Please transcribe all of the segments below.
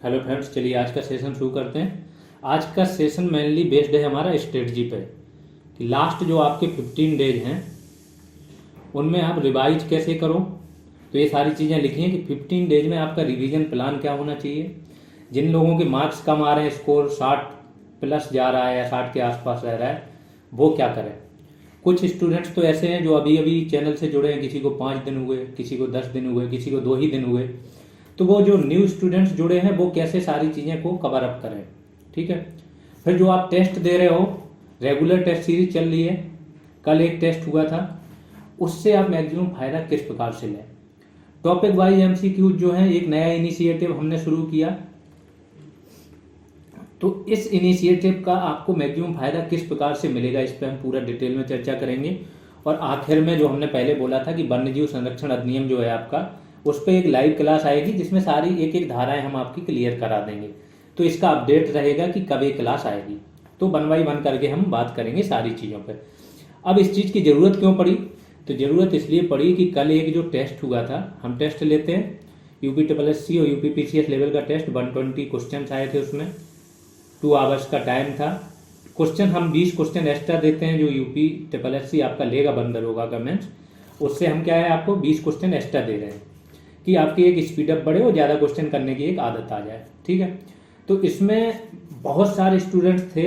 Hello friends, चलिए आज का सेशन शुरू करते हैं। आज का सेशन मेनली बेस्ड है हमारा स्ट्रेटजी पे कि लास्ट जो आपके 15 डेज हैं उनमें आप रिवाइज कैसे करो। तो ये सारी चीज़ें लिखी हैं कि 15 डेज में आपका रिवीजन प्लान क्या होना चाहिए। जिन लोगों के मार्क्स कम आ रहे हैं, स्कोर 60 प्लस जा रहा है या 60 के आसपास रह रहा है, वो क्या करें। कुछ स्टूडेंट्स तो ऐसे हैं जो अभी अभी चैनल से जुड़े हैं, किसी को 5 दिन हुए, किसी को 10 दिन हुए, किसी को 2 ही दिन हुए। तो वो जो न्यू स्टूडेंट्स जुड़े हैं वो कैसे सारी चीज़ें को कवर अप करें। ठीक है। फिर जो आप टेस्ट दे रहे हो, रेगुलर टेस्ट सीरीज चल रही है, कल एक टेस्ट हुआ था, उससे आप मैक्सिमम फायदा किस प्रकार से लें। टॉपिक वाइज एमसीक्यू जो है एक नया इनिशिएटिव हमने शुरू किया, तो इस इनिशिएटिव का आपको मैक्सिमम फायदा किस प्रकार से मिलेगा, इस पर हम पूरा डिटेल में चर्चा करेंगे। और आखिर में जो हमने पहले बोला था कि वन्यजीव संरक्षण अधिनियम जो है आपका, उस पर एक लाइव क्लास आएगी जिसमें सारी एक एक धाराएं हम आपकी क्लियर करा देंगे। तो इसका अपडेट रहेगा कि कब एक क्लास आएगी। तो 1 बाय 1 करके हम बात करेंगे सारी चीज़ों पर। अब इस चीज़ की ज़रूरत क्यों पड़ी, तो ज़रूरत इसलिए पड़ी कि कल एक जो टेस्ट हुआ था, हम टेस्ट लेते हैं UPSSC और UPPCS लेवल का टेस्ट, 120 क्वेश्चन आए थे, उसमें 2 आवर्स का टाइम था। क्वेश्चन हम 20 क्वेश्चन एक्स्ट्रा देते हैं जो UPSSC आपका लेगा, बंदर होगा कमेंट्स, उससे हम क्या है आपको 20 क्वेश्चन एक्स्ट्रा दे रहे हैं कि आपकी एक स्पीड अप बढ़े और ज़्यादा क्वेश्चन करने की एक आदत आ जाए। ठीक है। तो इसमें बहुत सारे स्टूडेंट्स थे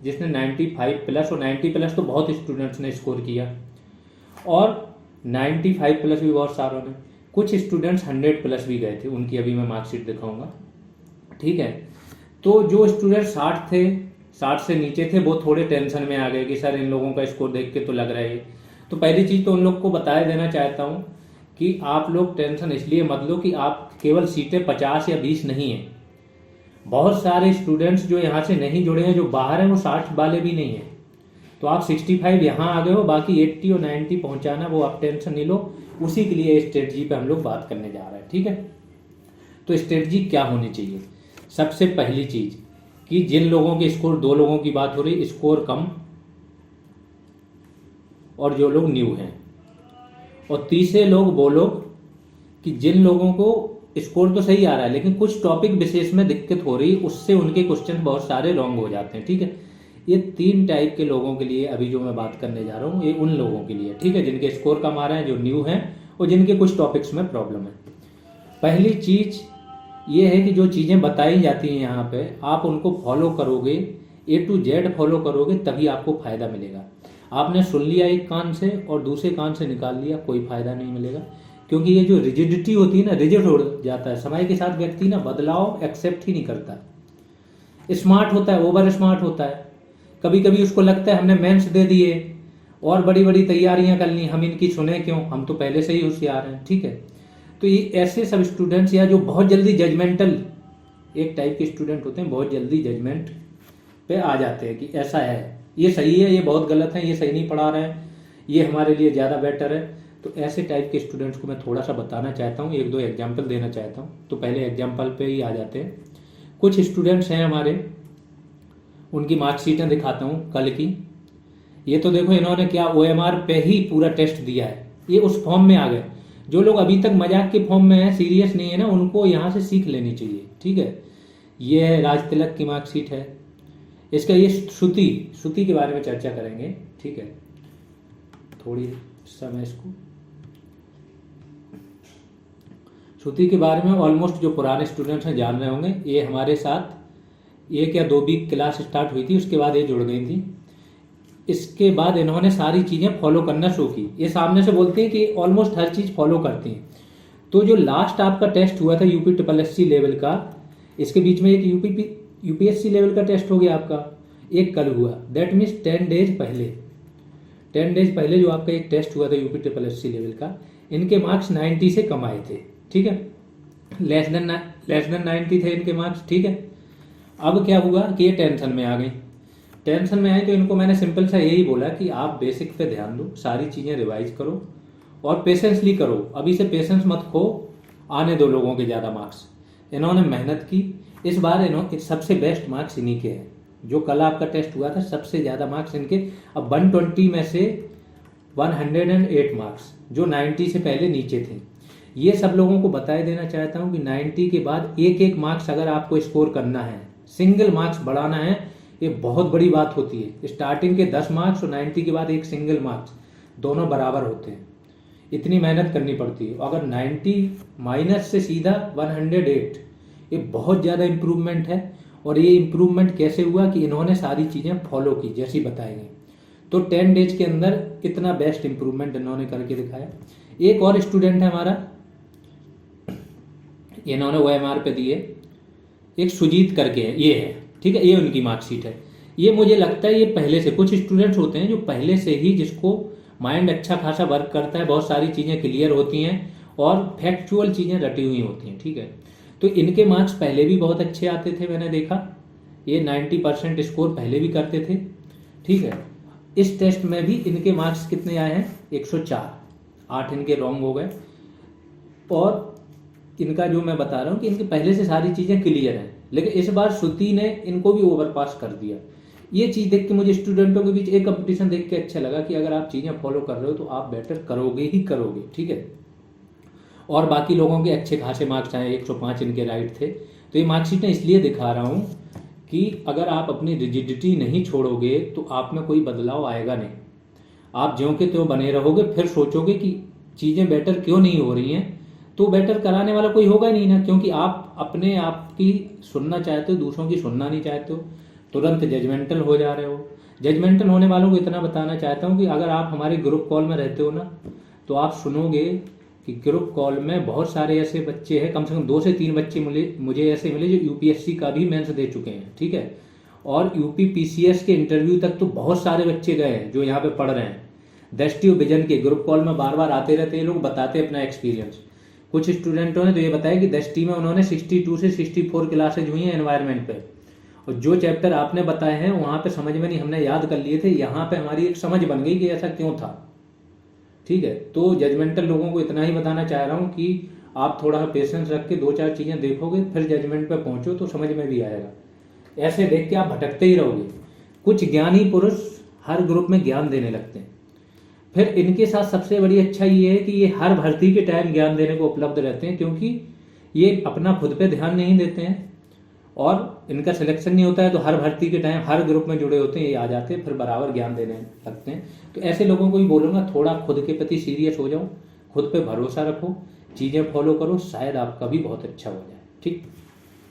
जिसने 95 प्लस, और 90 प्लस तो बहुत स्टूडेंट्स ने स्कोर किया, और 95 प्लस भी बहुत सारों ने। कुछ स्टूडेंट्स 100 प्लस भी गए थे, उनकी अभी मैं मार्कशीट दिखाऊंगा। ठीक है। तो जो स्टूडेंट 60 थे, 60 से नीचे थे, वो थोड़े टेंशन में आ गए कि सर इन लोगों का स्कोर देख के तो लग रहा है। तो पहली चीज़ तो उन लोग को बताया देना चाहता हूँ कि आप लोग टेंशन इसलिए मत लो कि आप केवल सीटें 50 या 20 नहीं हैं। बहुत सारे स्टूडेंट्स जो यहाँ से नहीं जुड़े हैं, जो बाहर हैं, वो 60 वाले भी नहीं हैं। तो आप 65 यहाँ आ गए हो, बाकी 80 और 90 पहुँचाना, वो आप टेंशन नहीं लो। उसी के लिए स्ट्रेटजी पे हम लोग बात करने जा रहे हैं। ठीक है। तो स्ट्रेटजी क्या होनी चाहिए। सबसे पहली चीज़ कि जिन लोगों के स्कोर, 2 लोगों की बात हो रही, स्कोर कम और जो लोग न्यू हैं, और तीसरे लोग वो लोग कि जिन लोगों को स्कोर तो सही आ रहा है लेकिन कुछ टॉपिक विशेष में दिक्कत हो रही, उससे उनके क्वेश्चन बहुत सारे रॉन्ग हो जाते हैं। ठीक है। ये 3 टाइप के लोगों के लिए अभी जो मैं बात करने जा रहा हूँ, ये उन लोगों के लिए, ठीक है, जिनके स्कोर कम आ रहे हैं, जो न्यू हैं, और जिनके कुछ टॉपिक्स में प्रॉब्लम है। पहली चीज़ ये है कि जो चीज़ें बताई जाती हैं यहाँ पे, आप उनको फॉलो करोगे, A to Z फॉलो करोगे, तभी आपको फ़ायदा मिलेगा। आपने सुन लिया एक कान से और दूसरे कान से निकाल लिया, कोई फ़ायदा नहीं मिलेगा। क्योंकि ये जो रिजिडिटी होती है ना, रिजिड हो जाता है समय के साथ व्यक्ति ना, बदलाव एक्सेप्ट ही नहीं करता। स्मार्ट होता है, ओवर स्मार्ट होता है, कभी कभी उसको लगता है हमने मेंस दे दिए और बड़ी बड़ी तैयारियां कर ली, हम इनकी सुने क्यों, हम तो पहले से ही होशियार हैं। ठीक है। तो ये ऐसे सब स्टूडेंट्स, या जो बहुत जल्दी जजमेंटल, एक टाइप के स्टूडेंट होते हैं, बहुत जल्दी जजमेंट पे आ जाते हैं कि ऐसा है, ये सही है, ये बहुत गलत है, ये सही नहीं पढ़ा रहे हैं, ये हमारे लिए ज़्यादा बेटर है। तो ऐसे टाइप के स्टूडेंट्स को मैं थोड़ा सा बताना चाहता हूँ, 1-2 एग्जाम्पल देना चाहता हूँ। तो पहले एग्जाम्पल पे ही आ जाते हैं। कुछ स्टूडेंट्स हैं हमारे, उनकी मार्कशीटें दिखाता हूँ कल की। ये तो देखो, इन्होंने क्या OMR पे ही पूरा टेस्ट दिया है, ये उस फॉर्म में आ गए। जो लोग अभी तक मजाक के फॉर्म में हैं, सीरियस नहीं है ना, उनको यहाँ से सीख लेनी चाहिए। ठीक है। ये है राज तिलक की मार्कशीट है। इसका ये श्रुति के बारे में चर्चा करेंगे। ठीक है। थोड़ी समय इसको, श्रुति के बारे में ऑलमोस्ट जो पुराने स्टूडेंट्स हैं जान रहे होंगे। ये हमारे साथ 1 या 2 वीक क्लास स्टार्ट हुई थी, उसके बाद ये जुड़ गई थी। इसके बाद इन्होंने सारी चीज़ें फॉलो करना शुरू की। ये सामने से बोलती हैं कि ऑलमोस्ट हर चीज़ फॉलो करती हैं। तो जो लास्ट आपका टेस्ट हुआ था UPSSC लेवल का, इसके बीच में एक UPSC लेवल का टेस्ट हो गया आपका, एक कल हुआ। दैट मीन्स 10 डेज पहले जो आपका एक टेस्ट हुआ था UPSSC लेवल का, इनके मार्क्स 90 से कम आए थे। ठीक है। लेस देन 90 थे इनके मार्क्स। ठीक है। अब क्या हुआ कि ये टेंशन में आ गई। टेंशन में आए तो इनको मैंने सिंपल सा यही बोला कि आप बेसिक पे ध्यान दो, सारी चीज़ें रिवाइज करो और पेशेंसली करो। अभी से पेशेंस मत खो, आने दो लोगों के ज़्यादा मार्क्स। इन्होंने मेहनत की, इस बार इन्होंने सबसे बेस्ट मार्क्स इन्हीं के हैं। जो कल आपका टेस्ट हुआ था, सबसे ज़्यादा मार्क्स इनके। अब 120 में से 108 मार्क्स, जो 90 से पहले नीचे थे। ये सब लोगों को बताए देना चाहता हूँ कि 90 के बाद एक एक मार्क्स अगर आपको स्कोर करना है, सिंगल मार्क्स बढ़ाना है, ये बहुत बड़ी बात होती है। स्टार्टिंग के 10 मार्क्स और 90 के बाद एक सिंगल मार्क्स दोनों बराबर होते हैं, इतनी मेहनत करनी पड़ती है। अगर 90 माइनस से सीधा 108, ये बहुत ज़्यादा इम्प्रूवमेंट है। और ये इम्प्रूवमेंट कैसे हुआ कि इन्होंने सारी चीज़ें फॉलो की जैसी बताई गई। तो 10 डेज के अंदर इतना बेस्ट इम्प्रूवमेंट इन्होंने करके दिखाया। एक और स्टूडेंट है हमारा, इन्होंने OMR पे दिए, एक सुजीत करके है, ये है, ठीक है, ये उनकी मार्कशीट है। ये मुझे लगता है ये पहले से, कुछ स्टूडेंट्स होते हैं जो पहले से ही, जिसको माइंड अच्छा खासा वर्क करता है, बहुत सारी चीज़ें क्लियर होती हैं और फैक्चुअल चीज़ें रटी हुई होती हैं, ठीक है। तो इनके मार्क्स पहले भी बहुत अच्छे आते थे, मैंने देखा ये 90% स्कोर पहले भी करते थे, ठीक है। इस टेस्ट में भी इनके मार्क्स कितने आए हैं? 104, 8 इनके रॉन्ग हो गए। और इनका जो मैं बता रहा हूँ कि इनके पहले से सारी चीज़ें क्लियर हैं, लेकिन इस बार श्रुति ने इनको भी ओवरपास कर दिया। ये चीज़ देख के मुझे स्टूडेंटों के बीच एक कंपटीशन देख के अच्छा लगा कि अगर आप चीज़ें फॉलो कर रहे हो तो आप बेटर करोगे ही करोगे, ठीक है। और बाकी लोगों के अच्छे खासे मार्क्स आए, 105 इनके राइट थे। तो ये मार्कशीट मैं इसलिए दिखा रहा हूँ कि अगर आप अपनी रिजिडिटी नहीं छोड़ोगे तो आप में कोई बदलाव आएगा नहीं। आप ज्यों के त्यों बने रहोगे, फिर सोचोगे कि चीज़ें बेटर क्यों नहीं हो रही हैं, तो बेटर कराने वाला कोई होगा नहीं ना, क्योंकि आप अपने आप की सुनना चाहते हो, दूसरों की सुनना नहीं चाहते हो, तुरंत जजमेंटल हो जा रहे हो। जजमेंटल होने वालों को इतना बताना चाहता हूँ कि अगर आप हमारे ग्रुप कॉल में रहते हो ना, तो आप सुनोगे कि ग्रुप कॉल में बहुत सारे ऐसे बच्चे हैं, कम से कम 2 से 3 बच्चे मुझे ऐसे मिले जो UPSC का भी मेंस दे चुके हैं, ठीक है। और UP PCS के इंटरव्यू तक तो बहुत सारे बच्चे गए हैं जो यहाँ पे पढ़ रहे हैं। दृष्टि और विजन के ग्रुप कॉल में बार बार आते रहते हैं, लोग बताते हैं अपना एक्सपीरियंस। कुछ स्टूडेंटों ने तो ये बताया कि दृष्टि में उन्होंने 62 से 64 क्लासेज हुई हैं एनवायरनमेंट पे, और जो चैप्टर आपने बताए हैं वहाँ पे समझ में नहीं, हमने याद कर लिए थे, यहाँ पे हमारी एक समझ बन गई कि ऐसा क्यों था, ठीक है। तो जजमेंटल लोगों को इतना ही बताना चाह रहा हूँ कि आप थोड़ा पेशेंस रख के 2-4 चीज़ें देखोगे, फिर जजमेंट पे पहुँचो तो समझ में भी आएगा। ऐसे देख के आप भटकते ही रहोगे। कुछ ज्ञानी पुरुष हर ग्रुप में ज्ञान देने लगते हैं। फिर इनके साथ सबसे बड़ी अच्छा ये है कि ये हर भर्ती के टाइम ज्ञान देने को उपलब्ध रहते हैं, क्योंकि ये अपना खुद पे ध्यान नहीं देते हैं और इनका सिलेक्शन नहीं होता है, तो हर भर्ती के टाइम हर ग्रुप में जुड़े होते हैं, ये आ जाते हैं, फिर बराबर ज्ञान देने लगते हैं। तो ऐसे लोगों को ही बोलूँगा थोड़ा खुद के प्रति सीरियस हो जाओ, खुद पे भरोसा रखो, चीज़ें फॉलो करो, शायद आपका भी बहुत अच्छा हो जाए, ठीक।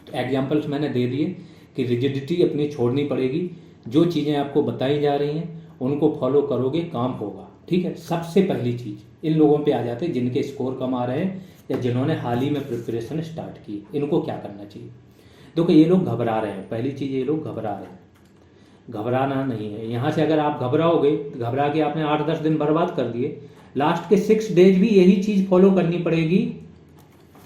तो एग्जाम्पल्स मैंने दे दिए कि रिजिडिटी अपनी छोड़नी पड़ेगी, जो चीज़ें आपको बताई जा रही हैं उनको फॉलो करोगे, काम होगा, ठीक है। सबसे पहली चीज़ इन लोगों पे आ जाते हैं जिनके स्कोर कम आ रहे हैं या जिन्होंने हाल ही में प्रिपरेशन स्टार्ट की। इनको क्या करना चाहिए? देखो, ये लोग घबरा रहे हैं, पहली चीज़ ये लोग घबरा रहे हैं। घबराना नहीं है। यहाँ से अगर आप घबराओगे, घबरा के आपने 8-10 दिन बर्बाद कर दिए, लास्ट के 6 डेज भी यही चीज़ फॉलो करनी पड़ेगी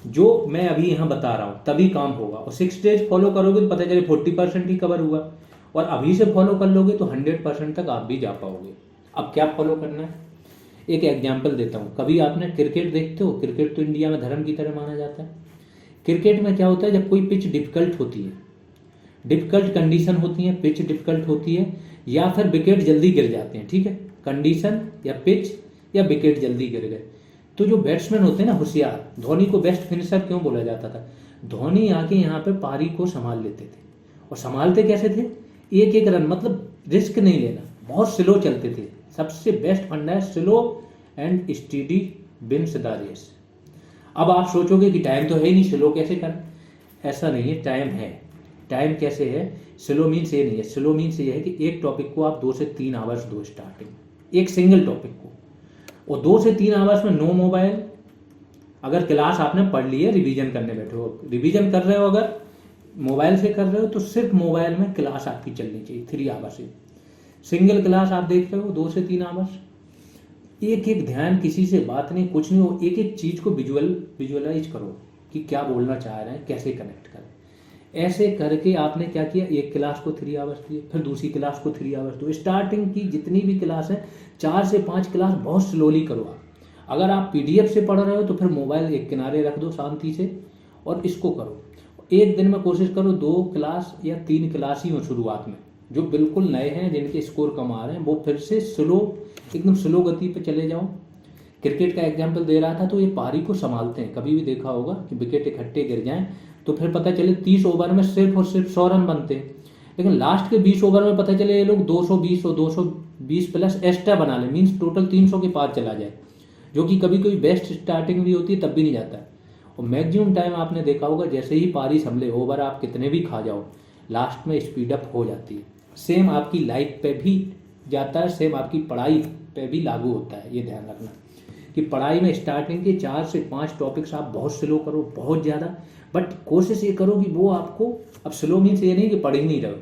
जो मैं अभी यहाँ बता रहा हूँ, तभी काम होगा। और 6 डेज फॉलो करोगे तो पता चले 40% ही कवर हुआ, और अभी से फॉलो कर लोगे तो 100% तक आप भी जा पाओगे। अब क्या फॉलो करना है, एक एग्जाम्पल देता हूँ। कभी आपने क्रिकेट देखते हो? क्रिकेट तो इंडिया में धर्म की तरह माना जाता है। क्रिकेट में क्या होता है, जब कोई पिच डिफिकल्ट होती है, डिफिकल्ट कंडीशन होती है, पिच डिफिकल्ट होती है, या फिर विकेट जल्दी गिर जाते हैं, ठीक है, कंडीशन या पिच या विकेट जल्दी गिर गए, तो जो बैट्समैन होते हैं ना होशियार, धोनी को बेस्ट फिनिशर क्यों बोला जाता था? धोनी आके यहाँ पे पारी को संभाल लेते थे, और संभालते कैसे थे? एक एक रन, मतलब रिस्क नहीं लेना, बहुत स्लो चलते थे। सबसे बेस्ट फंडा है slow and steady wins the race. अब आप सोचोगे कि टाइम तो है ही नहीं, स्लो कैसे करें? ऐसा नहीं है, टाइम है। टाइम कैसे है? स्लो मीन्स ये नहीं है, स्लो मीन्स ये है कि एक टॉपिक को आप 2 से 3 आवर्स दो स्टार्टिंग, एक सिंगल टॉपिक को, और 2 से 3 आवर्स में नो मोबाइल। अगर क्लास आपने पढ़ ली है, रिवीजन करने बैठे हो, रिवीजन कर रहे हो, अगर मोबाइल से कर रहे हो तो सिर्फ मोबाइल में क्लास आपकी चलनी चाहिए 3 आवर्स से। सिंगल क्लास आप देख रहे हो 2 से 3 आवर्स, एक एक ध्यान, किसी से बात नहीं, कुछ नहीं हो, एक एक चीज को विजुअलाइज करो कि क्या बोलना चाह रहे हैं, कैसे कनेक्ट करें। ऐसे करके आपने क्या किया, एक क्लास को 3 आवर्स दिए, फिर दूसरी क्लास को 3 आवर्स दो। स्टार्टिंग की जितनी भी क्लास है 4 से 5 क्लास बहुत स्लोली करो आप। अगर आप PDF से पढ़ रहे हो तो फिर मोबाइल एक किनारे रख दो शांति से, और इसको करो। एक दिन में कोशिश करो 2 क्लास या 3 क्लास ही हो शुरुआत में। जो बिल्कुल नए हैं, जिनके स्कोर कम आ रहे हैं, वो फिर से स्लो, एकदम स्लो गति पे चले जाओ। क्रिकेट का एग्जाम्पल दे रहा था, तो ये पारी को संभालते हैं। कभी भी देखा होगा कि विकेट इकट्ठे गिर जाएं तो फिर पता चले 30 ओवर में सिर्फ और सिर्फ 100 रन बनते हैं, लेकिन लास्ट के 20 ओवर में पता चले ये लोग 220 और 220 प्लस एक्स्ट्रा बना ले, मीन्स टोटल 300 के पार चला जाए, जो कि कभी कभी बेस्ट स्टार्टिंग भी होती है तब भी नहीं जाता है। और मैक्सिमम टाइम आपने देखा होगा जैसे ही पारी संभले, ओवर आप कितने भी खा जाओ, लास्ट में स्पीड अप हो जाती है। सेम आपकी लाइफ पे भी जाता है, सेम आपकी पढ़ाई पे भी लागू होता है। ये ध्यान रखना कि पढ़ाई में स्टार्टिंग के 4 से 5 टॉपिक्स आप बहुत स्लो करो, बहुत ज़्यादा, बट कोशिश ये करो कि वो आपको, अब स्लो मीन्स ये नहीं कि पढ़ ही नहीं रहो,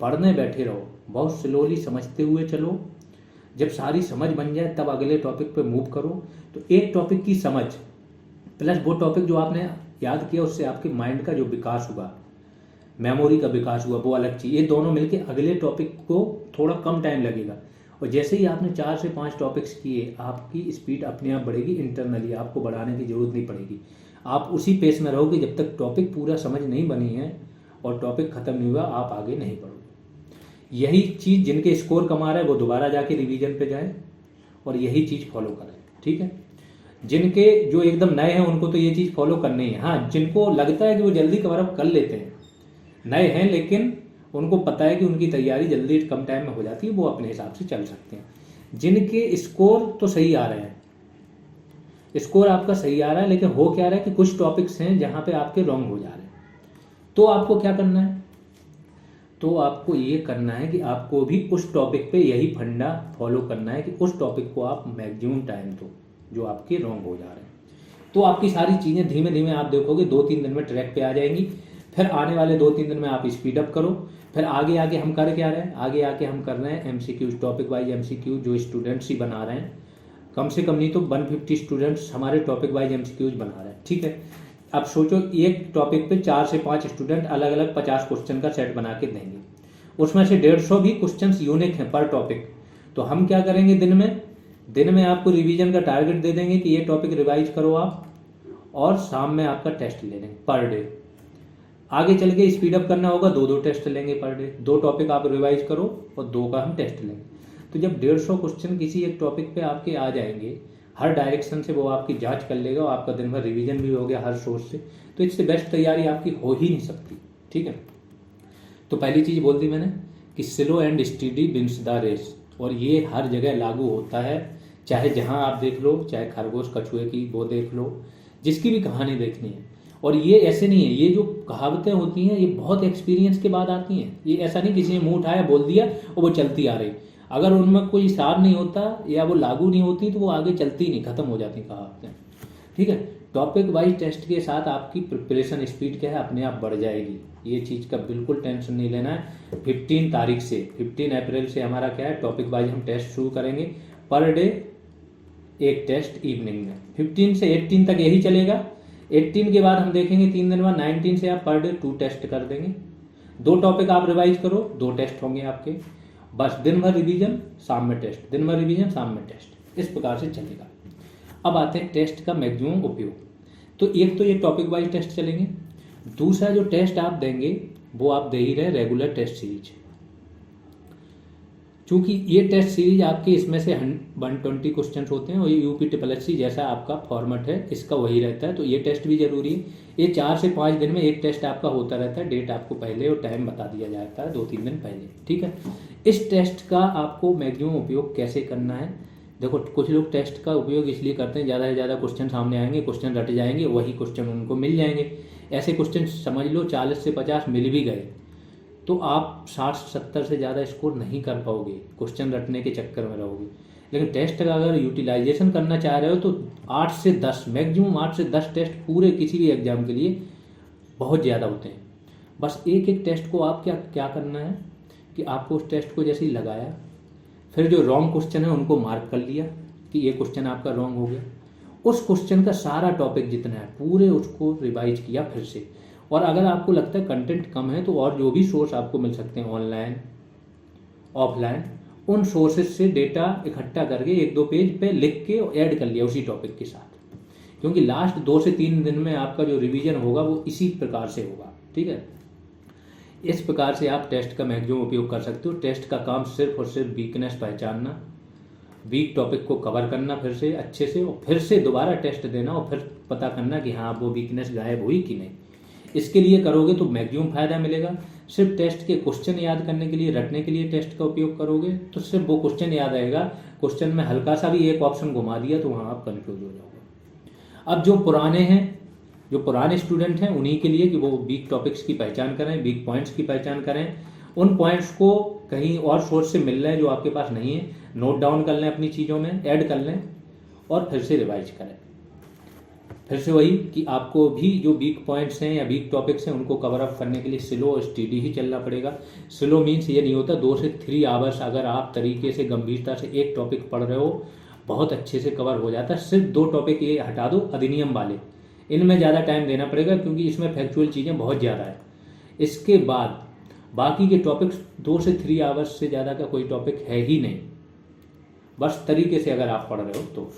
पढ़ने बैठे रहो, बहुत स्लोली समझते हुए चलो। जब सारी समझ बन जाए तब अगले टॉपिक पे मूव करो। तो एक टॉपिक की समझ प्लस वो टॉपिक जो आपने याद किया, उससे आपके माइंड का जो विकास हुआ, मेमोरी का विकास हुआ, वो अलग चीज़। ये दोनों मिलके अगले टॉपिक को थोड़ा कम टाइम लगेगा। और जैसे ही आपने 4 से 5 टॉपिक्स किए, आपकी स्पीड अपने आप बढ़ेगी, इंटरनली आपको बढ़ाने की जरूरत नहीं पड़ेगी। आप उसी पेस में रहोगे जब तक टॉपिक पूरा समझ नहीं बनी है और टॉपिक खत्म नहीं हुआ, आप आगे नहीं बढ़ोगे। यही चीज़ जिनके स्कोर कमा रहे हैं वो दोबारा जाके रिवीजन पे जाए और यही चीज़ फॉलो करें, ठीक है। जिनके जो एकदम नए हैं उनको तो ये चीज़ फॉलो करनी है। हाँ, जिनको लगता है कि वो जल्दी कवर अप कर लेते हैं, नए हैं लेकिन उनको पता है कि उनकी तैयारी जल्दी कम टाइम में हो जाती है, वो अपने हिसाब से चल सकते हैं। जिनके स्कोर तो सही आ रहे हैं, स्कोर आपका सही आ रहा है, लेकिन हो क्या रहा है कि कुछ टॉपिक्स हैं जहाँ पे आपके रॉन्ग हो जा रहे हैं, तो आपको क्या करना है, तो आपको ये करना है कि आपको भी उस टॉपिक पे यही फंडा फॉलो करना है कि उस टॉपिक को आप मैक्सिमम टाइम दो जो आपके रॉन्ग हो जा रहे हैं। तो आपकी सारी चीज़ें धीमे धीमे आप देखोगे 2-3 दिन में ट्रैक पे आ जाएंगी। फिर आने वाले 2-3 दिन में आप स्पीड अप करो। फिर आगे आगे हम कर क्या रहे हैं, आगे आके हम कर रहे हैं MCQ, टॉपिक वाइज MCQ, जो स्टूडेंट्स ही बना रहे हैं, कम से कम नहीं तो 150 स्टूडेंट्स हमारे टॉपिक वाइज MCQs बना रहे हैं, ठीक है। अब सोचो एक टॉपिक पे 4 से 5 स्टूडेंट अलग अलग 50 क्वेश्चन का सेट बना के देंगे, उसमें से 150 भी क्वेश्चन यूनिक हैं पर टॉपिक। तो हम क्या करेंगे, दिन में आपको रिवीजन का टारगेट दे देंगे कि ये टॉपिक रिवाइज करो आप, और शाम में आपका टेस्ट ले लेंगे पर डे। आगे चल के स्पीड अप करना होगा, 2-2 टेस्ट लेंगे पर डे, 2 टॉपिक आप रिवाइज करो और 2 का हम टेस्ट लेंगे। तो जब 150 क्वेश्चन किसी एक टॉपिक पे आपके आ जाएंगे, हर डायरेक्शन से वो आपकी जांच कर लेगा और आपका दिन भर रिवीजन भी हो गया हर सोर्स से, तो इससे बेस्ट तैयारी आपकी हो ही नहीं सकती, ठीक है। तो पहली चीज़ बोल दी मैंने कि slow and steady wins the race, और ये हर जगह लागू होता है, चाहे जहाँ आप देख लो, चाहे खरगोश कछुए की वो देख लो, जिसकी भी कहानी देखनी है। और ये ऐसे नहीं है, ये जो कहावतें होती हैं ये बहुत एक्सपीरियंस के बाद आती हैं। ये ऐसा नहीं किसी ने मुंह उठाया बोल दिया और वो चलती आ रही, अगर उनमें कोई सार नहीं होता या वो लागू नहीं होती तो वो आगे चलती नहीं, खत्म हो जाती कहावतें, ठीक है। टॉपिक वाइज टेस्ट के साथ आपकी प्रिपरेशन स्पीड क्या है, अपने आप बढ़ जाएगी। ये चीज़ का बिल्कुल टेंशन नहीं लेना है। 15 तारीख से 15 अप्रैल से हमारा क्या है, टॉपिक वाइज हम टेस्ट शुरू करेंगे, पर डे एक टेस्ट इवनिंग में। 15 से 18 तक यही चलेगा। 18 के बाद हम देखेंगे 3 दिन बाद 19 से आप पर डे 2 टेस्ट कर देंगे। 2 टॉपिक आप रिवाइज करो, 2 टेस्ट होंगे आपके, बस दिन भर रिवीजन शाम में टेस्ट, दिन भर रिवीजन शाम में टेस्ट, इस प्रकार से चलेगा। अब आते हैं टेस्ट का मैक्सिमम उपयोग। तो एक तो ये टॉपिक वाइज टेस्ट चलेंगे, दूसरा जो टेस्ट आप देंगे वो आप दे ही रहे रेगुलर टेस्ट सीरीज। चूंकि ये टेस्ट सीरीज आपके इसमें से 120 क्वेश्चन होते हैं और ये UPSSC जैसा आपका फॉर्मेट है इसका वही रहता है, तो ये टेस्ट भी जरूरी है। ये 4 से 5 दिन में एक टेस्ट आपका होता रहता है, डेट आपको पहले और टाइम बता दिया जाता है 2-3 दिन पहले, ठीक है। इस टेस्ट का आपको मैक्सिमम उपयोग कैसे करना है, देखो कुछ लोग टेस्ट का उपयोग इसलिए करते हैं, ज़्यादा से ज़्यादा क्वेश्चन सामने आएंगे, क्वेश्चन रट जाएंगे, वही क्वेश्चन उनको मिल जाएंगे। ऐसे क्वेश्चन समझ लो 40 से 50 मिल भी गए तो आप 60-70 से ज़्यादा स्कोर नहीं कर पाओगे, क्वेश्चन रटने के चक्कर में रहोगे। लेकिन टेस्ट का अगर यूटिलाइजेशन करना चाह रहे हो तो 8 से 10 मैक्सिमम 8 से 10 टेस्ट पूरे किसी भी एग्जाम के लिए बहुत ज़्यादा होते हैं। बस एक एक टेस्ट को आप क्या करना है कि आपको उस टेस्ट को जैसे ही लगाया, फिर जो रॉन्ग क्वेश्चन है उनको मार्क कर लिया कि ये क्वेश्चन आपका रॉन्ग हो गया, उस क्वेश्चन का सारा टॉपिक जितना है पूरे उसको रिवाइज किया फिर से। और अगर आपको लगता है कंटेंट कम है तो और जो भी सोर्स आपको मिल सकते हैं ऑनलाइन ऑफलाइन, उन सोर्सेज से डेटा इकट्ठा करके 1-2 पेज पे लिख के ऐड कर लिया उसी टॉपिक के साथ, क्योंकि लास्ट 2 से 3 दिन में आपका जो रिवीजन होगा वो इसी प्रकार से होगा, ठीक है। इस प्रकार से आप टेस्ट का मैक्सिमम उपयोग कर सकते हो। टेस्ट का काम सिर्फ और सिर्फ वीकनेस पहचानना, वीक टॉपिक को कवर करना फिर से अच्छे से, और फिर से दोबारा टेस्ट देना, और फिर पता करना कि हाँ वो वीकनेस गायब हुई कि नहीं। इसके लिए करोगे तो मैक्सिमम फायदा मिलेगा। सिर्फ टेस्ट के क्वेश्चन याद करने के लिए, रटने के लिए टेस्ट का उपयोग करोगे तो सिर्फ वो क्वेश्चन याद आएगा, क्वेश्चन में हल्का सा भी एक ऑप्शन घुमा दिया तो वहाँ आप कंफ्यूज हो जाओगे। अब जो पुराने स्टूडेंट हैं उन्हीं के लिए कि वो वीक टॉपिक्स की पहचान करें, वीक पॉइंट्स की पहचान करें, उन पॉइंट्स को कहीं और सोर्स से मिल रहे हैं जो आपके पास नहीं है, नोट डाउन कर लें, अपनी चीज़ों में ऐड कर लें और फिर से रिवाइज करें। फिर से वही कि आपको भी जो वीक पॉइंट्स हैं या वीक टॉपिक्स हैं उनको कवर अप करने के लिए स्लो और स्टडी ही चलना पड़ेगा। स्लो मीन्स ये नहीं होता 2 से 3 आवर्स अगर आप तरीके से गंभीरता से एक टॉपिक पढ़ रहे हो बहुत अच्छे से कवर हो जाता है। सिर्फ 2 टॉपिक ये हटा दो अधिनियम वाले, इनमें ज़्यादा टाइम देना पड़ेगा क्योंकि इसमें फैक्चुअल चीज़ें बहुत ज़्यादा है। इसके बाद बाकी के टॉपिक्स 2 से 3 आवर्स से ज़्यादा का कोई टॉपिक है ही नहीं। बस तरीके से अगर आप पढ़ रहे हो तो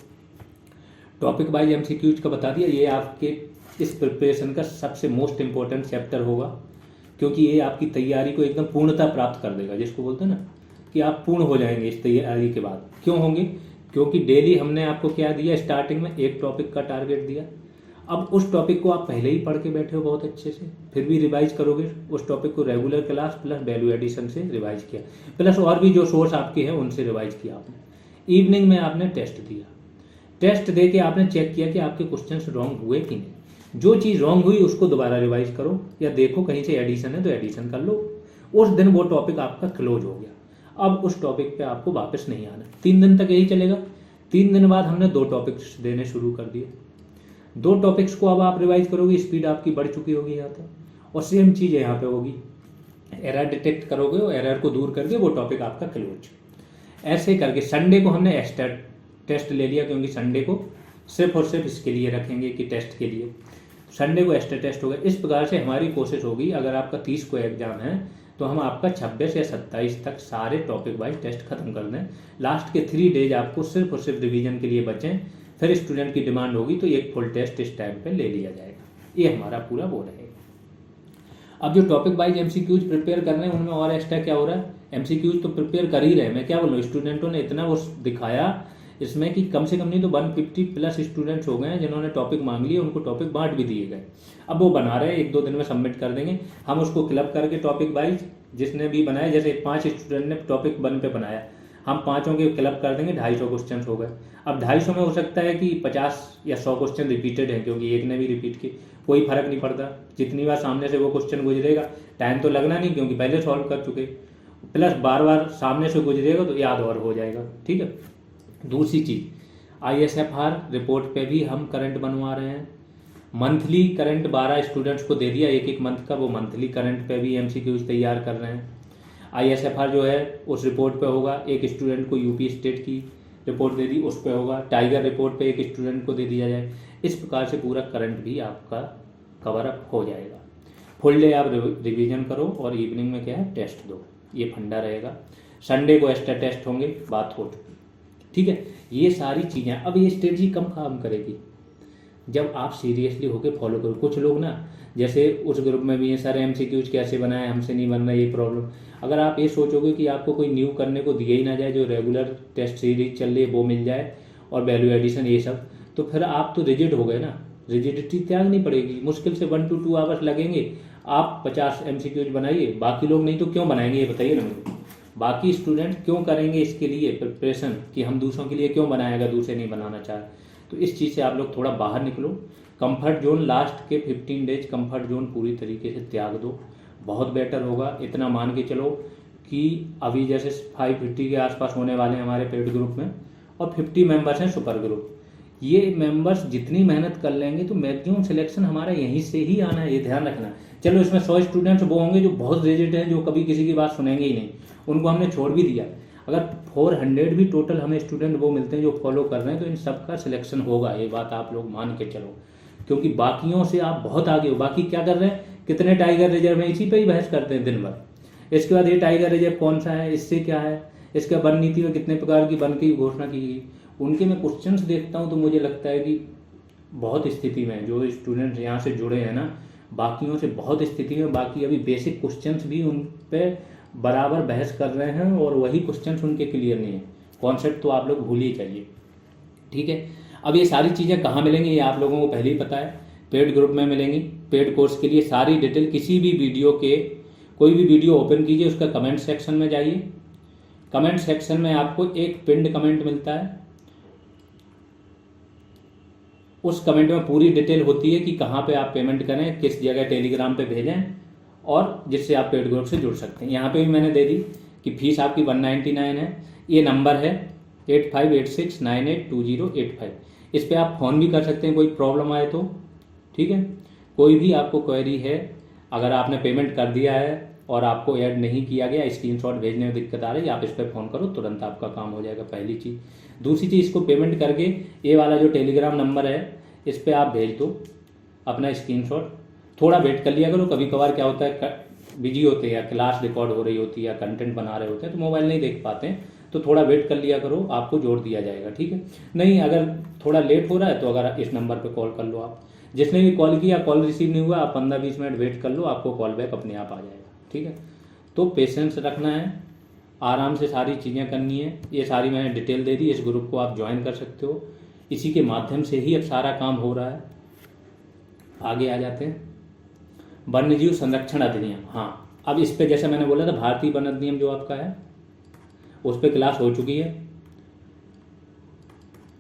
टॉपिक वाइज एमसीक्यूज का बता दिया। ये आपके इस प्रिपरेशन का सबसे मोस्ट इम्पोर्टेंट चैप्टर होगा क्योंकि ये आपकी तैयारी को एकदम पूर्णता प्राप्त कर देगा, जिसको बोलते हैं ना कि आप पूर्ण हो जाएंगे इस तैयारी के बाद। क्यों होंगे? क्योंकि डेली हमने आपको क्या दिया, स्टार्टिंग में एक टॉपिक का टारगेट दिया। अब उस टॉपिक को आप पहले ही पढ़ के बैठे हो बहुत अच्छे से, फिर भी रिवाइज करोगे उस टॉपिक को, regular class plus value addition से रिवाइज किया, प्लस और भी जो सोर्स आपके हैं उनसे रिवाइज किया आपने। इवनिंग में आपने टेस्ट दिया, टेस्ट दे के आपने चेक किया कि आपके क्वेश्चंस रॉन्ग हुए कि नहीं। जो चीज़ रॉन्ग हुई उसको दोबारा रिवाइज करो, या देखो कहीं से एडिशन है तो एडिशन कर लो। उस दिन वो टॉपिक आपका क्लोज हो गया। अब उस टॉपिक पे आपको वापस नहीं आना। 3 दिन तक यही चलेगा। 3 दिन बाद हमने 2 टॉपिक्स देने शुरू कर दिए। 2 टॉपिक्स को अब आप रिवाइज करोगे, स्पीड आपकी बढ़ चुकी होगी यहाँ तक। और सेम चीज़ यहाँ पे होगी, एरर डिटेक्ट करोगे और एरर को दूर करके वो टॉपिक आपका क्लोज। ऐसे करके संडे को हमने एक्स्ट्रा टेस्ट ले लिया क्योंकि संडे को सिर्फ और सिर्फ इसके लिए रखेंगे कि टेस्ट के लिए। संडे को एक्स्ट्रा टेस्ट होगा। इस प्रकार से हमारी कोशिश होगी, अगर आपका 30 को एग्जाम है तो हम आपका 26 या 27 तक सारे टॉपिक वाइज टेस्ट खत्म कर दें। लास्ट के 3 डेज आपको सिर्फ और सिर्फ रिवीजन के लिए बचें। फिर स्टूडेंट की डिमांड होगी तो एक फुल टेस्ट इस टाइम पे ले लिया जाएगा। ये हमारा पूरा वो रहेगा। अब जो टॉपिक वाइज एमसीक्यूज प्रिपेयर कर रहे हैं उनमें और एक्स्ट्रा क्या हो रहा है, एमसीक्यूज तो प्रिपेयर कर ही रहे। मैं क्या बोल रहा हूँ, स्टूडेंटों ने इतना वो दिखाया इसमें कि कम से कम नहीं तो 150 प्लस स्टूडेंट्स हो गए हैं जिन्होंने टॉपिक मांग लिए, उनको टॉपिक बांट भी दिए गए। अब वो बना रहे हैं, 1-2 दिन में सबमिट कर देंगे। हम उसको क्लब करके टॉपिक वाइज जिसने भी बनाया, जैसे 5 स्टूडेंट ने टॉपिक 1 पे बनाया, हम 5 के क्लब कर देंगे, 250 क्वेश्चन हो गए। अब 250 में हो सकता है कि 50 या 100 क्वेश्चन रिपीटेड है क्योंकि एक ने भी रिपीट किए, कोई फर्क नहीं पड़ता। जितनी बार सामने से वो क्वेश्चन गुजरेगा टाइम तो लगना नहीं क्योंकि पहले सॉल्व कर चुके, प्लस बार बार सामने से गुजरेगा तो याद और हो जाएगा। ठीक है। दूसरी चीज़, ISFR रिपोर्ट पे भी हम करंट बनवा रहे हैं। मंथली करंट 12 स्टूडेंट्स को दे दिया, एक मंथ का, वो मंथली करंट पे भी एमसीक्यूज तैयार कर रहे हैं। ISFR जो है उस रिपोर्ट पे होगा, एक स्टूडेंट को यूपी स्टेट की रिपोर्ट दे दी उस पे होगा। टाइगर रिपोर्ट पे एक स्टूडेंट को दे दिया जाए। इस प्रकार से पूरा करंट भी आपका कवर अप हो जाएगा। फुल डे आप रिवीजन करो और इवनिंग में क्या है टेस्ट दो, ये फंडा रहेगा। संडे को एक्स्ट्रा टेस्ट होंगे, बात हो चुकी। ठीक है, ये सारी चीज़ें। अब ये स्ट्रेटजी कम काम करेगी जब आप सीरियसली होकर फॉलो करो। कुछ लोग ना, जैसे उस ग्रुप में भी ये सारे एमसीक्यूज कैसे बनाए, हमसे नहीं बन रहा ये प्रॉब्लम। अगर आप ये सोचोगे कि आपको कोई न्यू करने को दिया ही ना जाए, जो रेगुलर टेस्ट सीरीज चल रही है वो मिल जाए और वैल्यू एडिशन ये सब, तो फिर आप तो रिजिड हो गए ना। रिजिडिटी त्यागनी पड़ेगी। मुश्किल से 1 to 2 आवर्स लगेंगे। आप 50 एमसीक्यूज बनाइए, बाकी लोग नहीं तो क्यों बनाएंगे ये बताइए ना मुझे। बाकी स्टूडेंट क्यों करेंगे इसके लिए प्रिपरेशन कि हम दूसरों के लिए क्यों बनाएगा, दूसरे नहीं बनाना चाह। तो इस चीज़ से आप लोग थोड़ा बाहर निकलो। कंफर्ट जोन, लास्ट के 15 डेज कंफर्ट जोन पूरी तरीके से त्याग दो, बहुत बेटर होगा। इतना मान के चलो कि अभी जैसे 550 के आसपास होने वाले हैं हमारे पेड ग्रुप में, और 50 मेंबर्स हैं सुपर ग्रुप। ये मेंबर्स जितनी मेहनत कर लेंगे तो मैक्सिमम सिलेक्शन हमारा यहीं से ही आना है, ये ध्यान रखना। चलो इसमें 100 स्टूडेंट्स वो होंगे जो बहुत रिजिड हैं, जो कभी किसी की बात सुनेंगे ही नहीं, उनको हमने छोड़ भी दिया। अगर 400 भी टोटल हमें स्टूडेंट वो मिलते हैं जो फॉलो कर रहे हैं, तो इन सब का सिलेक्शन होगा, ये बात आप लोग मान के चलो। क्योंकि बाकियों से आप बहुत आगे हो। बाकी क्या कर रहे हैं, कितने टाइगर रिजर्व है, इसी पे ही बहस करते हैं दिन भर। इसके बाद ये टाइगर रिजर्व कौन सा है, इससे क्या है, इसके वन नीति में कितने प्रकार की वन की घोषणा की गई। उनके मैं क्वेश्चंस देखता हूँ तो मुझे लगता है कि बहुत स्थिति में जो स्टूडेंट यहाँ से जुड़े हैं ना, बाकियों से बहुत स्थिति में, बाकी अभी बेसिक क्वेश्चंस भी उन पे बराबर बहस कर रहे हैं और वही क्वेश्चंस उनके क्लियर नहीं है। कॉन्सेप्ट तो आप लोग भूल ही जाइए, ठीक है। अब ये सारी चीज़ें कहाँ मिलेंगी ये आप लोगों को पहले ही पता है, पेड ग्रुप में मिलेंगी। पेड कोर्स के लिए सारी डिटेल किसी भी वीडियो के, कोई भी वीडियो ओपन कीजिए, उसका कमेंट सेक्शन में जाइए, कमेंट सेक्शन में आपको एक पिंड कमेंट मिलता है, उस कमेंट में पूरी डिटेल होती है कि कहाँ पे आप पेमेंट करें, किस जगह टेलीग्राम पे भेजें, और जिससे आप पेड ग्रुप से जुड़ सकते हैं। यहाँ पे भी मैंने दे दी कि फीस आपकी 199 है। ये नंबर है 8586982085, इस पर आप फ़ोन भी कर सकते हैं कोई प्रॉब्लम आए तो, ठीक है। कोई भी आपको क्वेरी है, अगर आपने पेमेंट कर दिया है और आपको ऐड नहीं किया गया, स्क्रीनशॉट भेजने में दिक्कत आ रही है, आप इस पर फ़ोन करो, तुरंत आपका काम हो जाएगा, पहली चीज़। दूसरी चीज़, इसको पेमेंट करके ये वाला जो टेलीग्राम नंबर है इस पर आप भेज दो अपना स्क्रीनशॉट। थोड़ा वेट कर लिया करो, कभी कभार क्या होता है बिजी होते हैं या क्लास रिकॉर्ड हो रही होती है या कंटेंट बना रहे होते हैं तो मोबाइल नहीं देख पाते हैं, तो थोड़ा वेट कर लिया करो, आपको जोड़ दिया जाएगा, ठीक है। नहीं, अगर थोड़ा लेट हो रहा है तो अगर इस नंबर पर कॉल कर लो आप, जिसने भी कॉल किया कॉल रिसीव नहीं हुआ, आप 15-20 मिनट वेट कर लो, आपको कॉल बैक अपने आप आ जाएगा, ठीक है। तो पेशेंस रखना है, आराम से सारी चीज़ें करनी है। ये सारी मैंने डिटेल दे दी, इस ग्रुप को आप ज्वाइन कर सकते हो, इसी के माध्यम से ही अब सारा काम हो रहा है। आगे आ जाते हैं, वन्यजीव संरक्षण अधिनियम। हाँ, अब इस पे जैसे मैंने बोला था भारतीय वन अधिनियम जो आपका है उस पर क्लास हो चुकी है,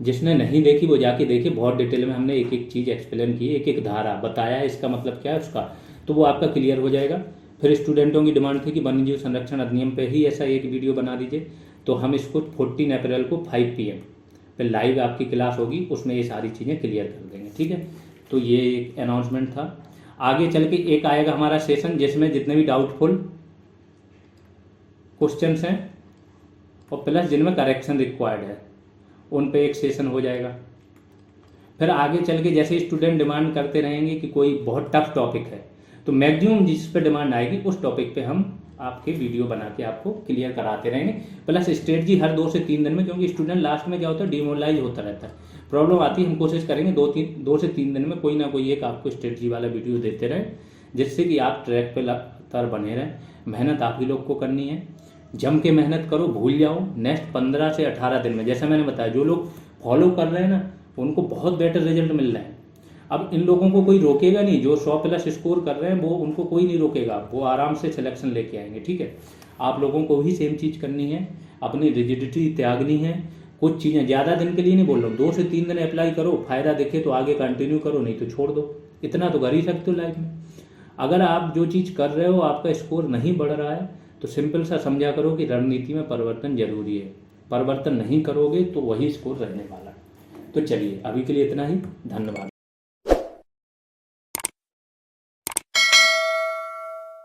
जिसने नहीं देखी वो जाके देखिए, बहुत डिटेल में हमने एक एक चीज़ एक्सप्लेन की, एक एक धारा बताया है इसका मतलब क्या है उसका, तो वो आपका क्लियर हो जाएगा। फिर स्टूडेंटों की डिमांड थी कि वन्यजीव संरक्षण अधिनियम पे ही ऐसा एक वीडियो बना दीजिए, तो हम इसको 14 अप्रैल को 5 PM पे लाइव आपकी क्लास होगी, उसमें ये सारी चीज़ें क्लियर कर देंगे, ठीक है। तो ये एक अनाउंसमेंट था। आगे चल के एक आएगा हमारा सेशन जिसमें जितने भी डाउटफुल क्वेश्चंस हैं और प्लस जिनमें करेक्शन रिक्वायर्ड है उन पे एक सेशन हो जाएगा। फिर आगे चल के जैसे स्टूडेंट डिमांड करते रहेंगे कि कोई बहुत टफ टॉपिक है तो मैक्सिमम जिस पे डिमांड आएगी उस टॉपिक पे हम आपके वीडियो बना के आपको क्लियर कराते रहेंगे, प्लस स्ट्रेटजी हर 2 से 3 दिन में, क्योंकि स्टूडेंट लास्ट में क्या होता है डिमोरलाइज होता रहता है, प्रॉब्लम आती है। हम कोशिश करेंगे 2 से 3 दिन में कोई ना कोई एक आपको स्ट्रेटजी वाला वीडियो देते रहें, जिससे कि आप ट्रैक पे लगातार बने रहें। मेहनत आप ही लोग को करनी है, जम के मेहनत करो, भूल जाओ। नेक्स्ट 15 से 18 दिन में जैसा मैंने बताया, जो लोग फॉलो कर रहे हैं ना उनको बहुत बेटर रिजल्ट मिल रहे हैं। अब इन लोगों को कोई रोकेगा नहीं, जो 100+ स्कोर कर रहे हैं वो उनको कोई नहीं रोकेगा, वो आराम से सिलेक्शन लेके आएंगे, ठीक है। आप लोगों को भी सेम चीज़ करनी है, अपनी रिजिडिटी त्यागनी है। कुछ चीज़ें ज़्यादा दिन के लिए नहीं बोल रहा हूँ, 2 से 3 दिन अप्लाई करो, फायदा दिखे तो आगे कंटिन्यू करो, नहीं तो छोड़ दो। इतना तो कर ही सकते हो लाइफ में। अगर आप जो चीज़ कर रहे हो आपका स्कोर नहीं बढ़ रहा है तो सिंपल सा समझा करो कि रणनीति में परिवर्तन जरूरी है, परिवर्तन नहीं करोगे तो वही स्कोर रहने वाला है। तो चलिए अभी के लिए इतना ही, धन्यवाद।